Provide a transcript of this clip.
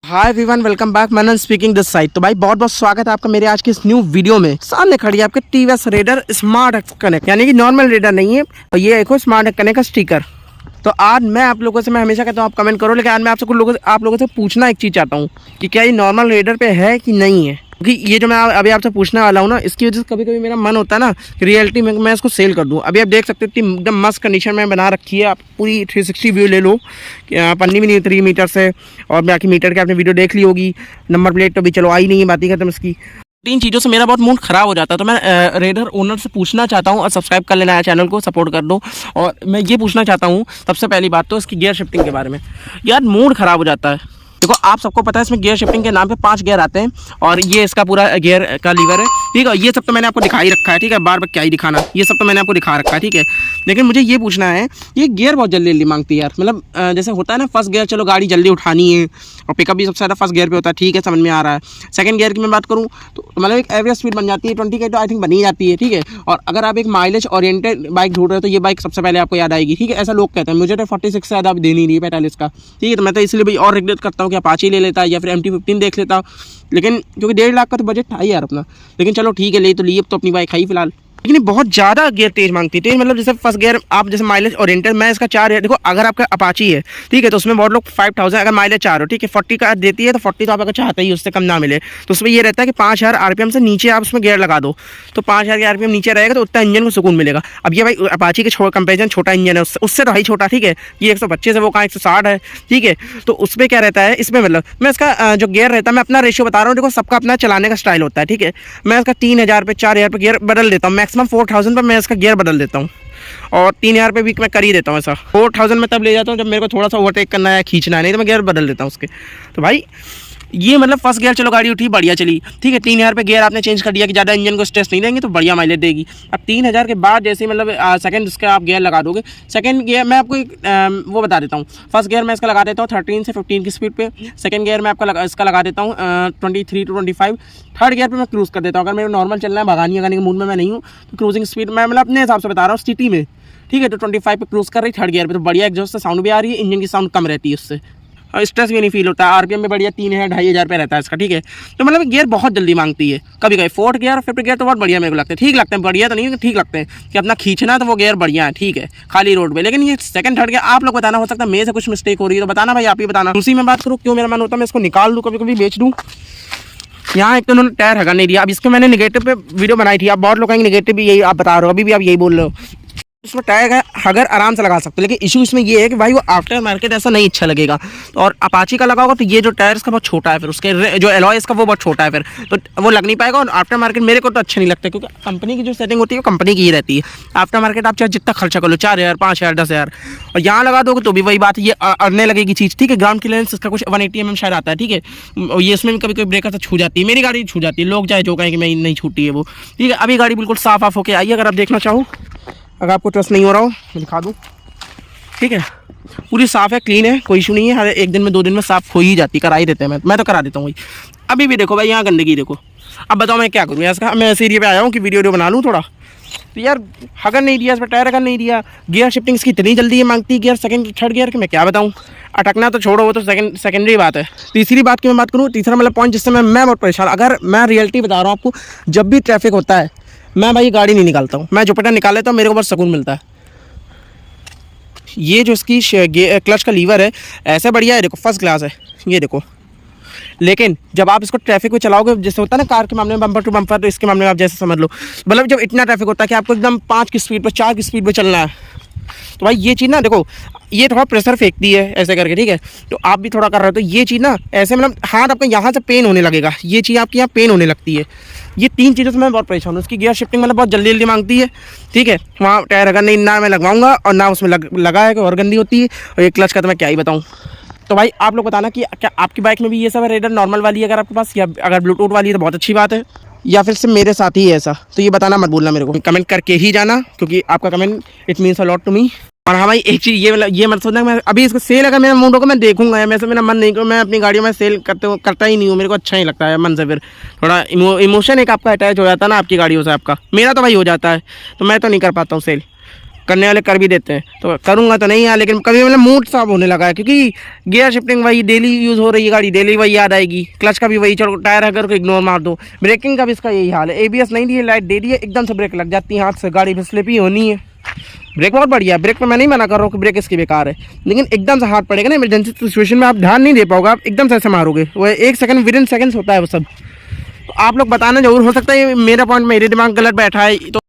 Hi everyone, welcome back. Manan speaking this side. तो भाई बहुत बहुत स्वागत है आपका मेरे आज की इस न्यू वीडियो में। सामने खड़ी है आपके टीवीएस रेडर स्मार्ट कनेक्ट, यानी कि नॉर्मल रेडर नहीं है और ये एक स्मार्ट कनेक्ट का स्टिकर। तो आज मैं आप लोगों से, मैं हमेशा कहता हूँ आप कमेंट करो, लेकिन आज मैं आप लोगों से पूछना एक चीज़ चाहता हूँ कि क्या ये नॉर्मल रेडर पे है कि नहीं है। क्योंकि ये जो मैं अभी आपसे पूछने वाला हूँ ना, इसकी वजह से कभी कभी मेरा मन होता है ना रियलिटी में मैं इसको सेल कर दूँ। अभी आप देख सकते हो इतनी एकदम मस्त कंडीशन में बना रखी है। आप पूरी 360 व्यू ले लो, पन्नी भी नहीं 3 मीटर से, और बाकी मीटर के आपने वीडियो देख ली होगी। नंबर प्लेट तो भी चलो आई नहीं है, बात ही खत्म इसकी। तीन चीज़ों से मेरा बहुत मूड ख़राब हो जाता है। तो मैं रेडर ओनर से पूछना चाहता हूँ, और सब्सक्राइब कर लेना है चैनल को, सपोर्ट कर दो। और मैं ये पूछना चाहता हूँ सबसे पहली बात तो इसकी गियर शिफ्टिंग के बारे में। यार मूड ख़राब हो जाता है। देखो आप सबको पता है इसमें गियर शिफ्टिंग के नाम पे 5 गियर आते हैं, और ये इसका पूरा गियर का लीवर है, ठीक है। ये सब तो मैंने आपको दिखा ही रखा है, ठीक है। बार बार क्या ही दिखाना, ये सब तो मैंने आपको दिखा रखा है, ठीक है। लेकिन मुझे ये पूछना है, ये गियर बहुत जल्दी जल्दी मांगती है यार। मतलब जैसे होता है ना फर्स्ट गियर, चलो गाड़ी जल्दी उठानी है, और पिकअप भी सबसे ज़्यादा फर्स्ट गियर पे होता है, ठीक है, समझ में आ रहा है। सेकंड गियर की मैं बात करूँ तो मतलब एक एवरेज स्पीड बन जाती है, 20 की तो आई थिंक बनी जाती है, ठीक है। और अगर आप एक माइलेज ओरिएंटेड बाइक ढूंढ रहे हो तो ये बाइक सबसे पहले आपको याद आएगी, ठीक है। ऐसा लोग कहते हैं। मुझे तो 46 से ज़्यादा दे नहीं रही है 45 का, ठीक है। तो मैं तो इसलिए भाई और रिग्रेट करता हूँ कि अपाची ले लेता या फिर MT-15 देख लेता, लेकिन क्योंकि 1.5 लाख का तो बजट था ही यार अपना। लेकिन चलो ठीक है, ले तो लिए, अब तो अपनी बाइक है ही फिलहाल। लेकिन बहुत ज़्यादा गियर तेज मांगती है। तेज मतलब जैसे फर्स्ट गियर आप जैसे माइलेज ओरिएंटेड, मैं इसका 4 देखो, अगर आपका अपाची है, ठीक है, तो उसमें बहुत लोग 5000 अगर माइलेज 4 हो, ठीक है, 40 का देती है, तो 40 तो आप अगर चाहते ही उससे कम ना मिले, तो उसमें ये रहता है कि 5000 RPM से नीचे आप उसमें गियर लगा दो, तो 5000 के RPM नीचे रहेगा तो उतना इंजन को सुकून मिलेगा। अब ये भाई अपाची के कंपेरिजन छोटा इंजन है, उससे तो भाई छोटा, ठीक है। ये 125 है, वो कहाँ 160 है, ठीक है। तो उसमें क्या रहता है, इसमें मतलब मैं इसका जो गियर रहता है, मैं अपना रेशियो बता रहा हूँ। देखो सबका अपना चलाने का स्टाइल होता है, ठीक है। मैं इसका 3000 पे 4000 पे गियर बदल देता हूँ, मैक्सिमम 4000 पर मैं इसका गियर बदल देता हूँ, और 3000 पे भी मैं कर ही देता हूँ ऐसा। 4000 में तब ले जाता हूँ जब मेरे को थोड़ा सा ओवरटेक करना है, खींचना है, नहीं तो मैं गियर बदल देता हूँ उसके। तो भाई ये मतलब फर्स्ट गियर चलो गाड़ी उठी बढ़िया चली, ठीक है। 3000 पे गियर आपने चेंज कर दिया कि ज़्यादा इंजन को स्ट्रेस नहीं देंगे तो बढ़िया माइलेज देगी। अब 3000 के बाद जैसे मतलब सेकंड उसका आप गियर लगा दोगे, सेकंड गियर मैं आपको एक वो बता देता हूँ। फर्स्ट गियर मैं इसका लगा देता हूँ 13 से 15 की स्पीड पे। सेकंड गियर मैं आपका इसका लगा देता हूँ 23 to 25। थर्ड गियर पे मैं क्रूज़ कर देता हूँ। अगर मेरे नॉर्मल चलना है, भगानी के मूड में मैं नहीं हूँ, तो क्रूजिंग स्पीड मैं मतलब अपने हिसाब से बता रहा हूँ सिटी में, ठीक है। तो 25 पे क्रूज़ कर रही थर्ड गियर पे, तो बढ़िया एग्जॉस्ट से साउंड भी आ रही है, इंजन की साउंड कम रहती है उससे, और स्ट्रेस भी नहीं फील होता है। RPM में बढ़िया 3000-2500 पे रहता है इसका, ठीक है। तो मतलब गियर बहुत जल्दी मांगती है। कभी कभी फोर्थ गियर फिफ्थ गियर तो बहुत बढ़िया मेरे को लगता है, ठीक लगते हैं। बढ़िया तो नहीं, ठीक लगते हैं कि अपना खींचना तो वो गियर बढ़िया है, ठीक है, खाली रोड पे। लेकिन ये सेकंड थर्ड गियर आप लोग बताना, हो सकता है मेरे से कुछ मिस्टेक हो रही है तो बताना भाई, आप ही बताना। उसी में बात करूँ क्यों मेरा मन होता है मैं इसको निकाल दूँ, कभी कभी बेच दूँ। यहाँ एक तो उन्होंने टायर हगा नहीं दिया। अब इसके मैंने नेगेटिव पे वीडियो बनाई थी, आप बहुत लोग कहेंगे नेगेटिव भी यही आप बता रहे हो, अभी भी आप यही बोल रहे हो। इसमें टायर है अगर आराम से लगा सकते हो, लेकिन इशू इसमें ये है कि भाई वो आफ्टर मार्केट ऐसा नहीं अच्छा लगेगा। और अपाची का लगा होगा तो ये जो टायर इसका बहुत छोटा है, फिर उसके जो एलॉय इसका वो बहुत छोटा है, फिर तो वो लग नहीं पाएगा। और आफ्टर मार्केट मेरे को तो अच्छा नहीं लगता, क्योंकि कंपनी की जो सेटिंग होती है वो कंपनी की ही रहती है। आफ्टर मार्केट आप चाहे जितना खर्चा कर लो, 4000 5000 10,000, और यहाँ लगा दोगे तो भी वही बात है, ये अड़ने लगेगी चीज़, ठीक है। ग्राउंड क्लियरेंस इसका कुछ 180 mm शायद आता है, ठीक है। और ये इसमें भी कभी कभी ब्रेकर से छू जाती है, मेरी गाड़ी छू जाती है। लोग चाहे जो कहें कि मैं नहीं छूटी है वो, ठीक है। अभी गाड़ी बिल्कुल साफ ऑफ होकर आई, अगर आप देखना चाहो, अगर आपको ट्रस्ट नहीं हो रहा हो मैं दिखा दूँ, ठीक है। पूरी साफ़ है, क्लीन है, कोई इशू नहीं है। हर एक दिन में 2 दिन में साफ़ हो ही जाती, करा ही देते हैं। मैं तो करा देता हूँ भाई। अभी भी देखो भाई यहाँ गंदगी देखो। अब बताओ मैं क्या करूँ इसका। मैं इस एरिया पे आया हूँ कि वीडियो बना लूँ थोड़ा, तो यार हगर नहीं दिया, इस पर टायर हगर नहीं दिया। गियर शिफ्टिंग इसकी इतनी जल्दी ये मांगती है, गियर सेकंड थर्ड गियर की मैं क्या बताऊँ। अटकना तो छोड़ो, वो तो सेकेंडरी बात है। तीसरी बात की मैं बात करूँ, तीसरा मतलब पॉइंट जिससे मैं बहुत परेशान, अगर मैं रियलिटी बता रहा हूँ आपको, जब भी ट्रैफिक होता है मैं भाई गाड़ी नहीं निकालता हूँ, मैं जुपिटर निकाल लेता हूँ, मेरे को बहुत सुकून मिलता है। ये जो इसकी क्लच का लीवर है ऐसा बढ़िया है, देखो फर्स्ट क्लास है ये देखो। लेकिन जब आप इसको ट्रैफिक में चलाओगे, जैसे होता है ना कार के मामले में बम्पर टू बम्पर, तो इसके मामले में आप जैसे समझ लो, मतलब जब इतना ट्रैफिक होता है कि आपको एकदम 5 की स्पीड पर 4 की स्पीड पर चलना है, तो भाई ये चीज़ ना देखो, ये थोड़ा प्रेशर फेंकती है ऐसे करके, ठीक है। तो आप भी थोड़ा कर रहे हो तो ये चीज़ ना ऐसे मतलब हाथ आपका यहाँ से पेन होने लगेगा, ये चीज़ आपकी यहाँ पेन होने लगती है। ये 3 चीज़ों से मैं बहुत परेशान हूँ। उसकी गियर शिफ्टिंग मतलब बहुत जल्दी जल्दी मांगती है, ठीक है। वहाँ टायर अगर नहीं ना मैं लगवाऊंगा और ना उसमें लगा है, और गंदी होती है। और ये क्लच का तो मैं क्या ही बताऊँ। तो भाई आप लोग बताना कि क्या आपकी बाइक में भी ये सब है, रेडर नॉर्मल वाली है अगर आपके पास, या अगर ब्लूटूथ वाली है तो बहुत अच्छी बात है, या फिर सिर्फ मेरे साथ ही है ऐसा। तो ये बताना मत भूलना, मेरे को कमेंट करके ही जाना, क्योंकि आपका comment it means a lot to me. और हाँ भाई एक चीज़ ये मत सोचना मैं अभी इसको सेल, अगर मेरा मूड होगा मैं देखूंगा, या मेरा मन नहीं करूँ, मैं अपनी गाड़ियों में सेल करता ही नहीं हूँ। मेरे को अच्छा नहीं लगता है मन से, फिर थोड़ा इमोशन एक आपका अटैच हो जाता है ना आपकी गाड़ियों से आपका, मेरा तो भाई हो जाता है, तो मैं तो नहीं कर पाता हूँ सेल। करने वाले कर भी देते हैं, तो करूँगा तो नहीं यार, लेकिन कभी मतलब मूड साफ होने लगा है, क्योंकि गियर शिफ्टिंग वही डेली यूज़ हो रही है गाड़ी, डेली वही याद आएगी। क्लच का भी वही, चलो टायर अगर को इग्नोर मार दो। ब्रेकिंग का भी इसका यही हाल है, ABS नहीं दी है, लाइट दे दी है, एकदम से ब्रेक लग जाती है हाथ से, गाड़ी स्लिपी होनी है। ब्रेक बहुत बढ़िया है, ब्रेक पे मैं नहीं मना कर रहा हूँ कि ब्रेक इसकी बेकार है, लेकिन एकदम से हाथ पड़ेगा ना इमरजेंसी सिचुएशन में, आप ध्यान नहीं दे पाओगे, आप एकदम से ऐसे मारोगे, वो 1 सेकंड विद इन सेकंड्स होता है वो सब। तो आप लोग बताना जरूर, हो सकता है मेरा पॉइंट मेरे दिमाग गलत बैठा है तो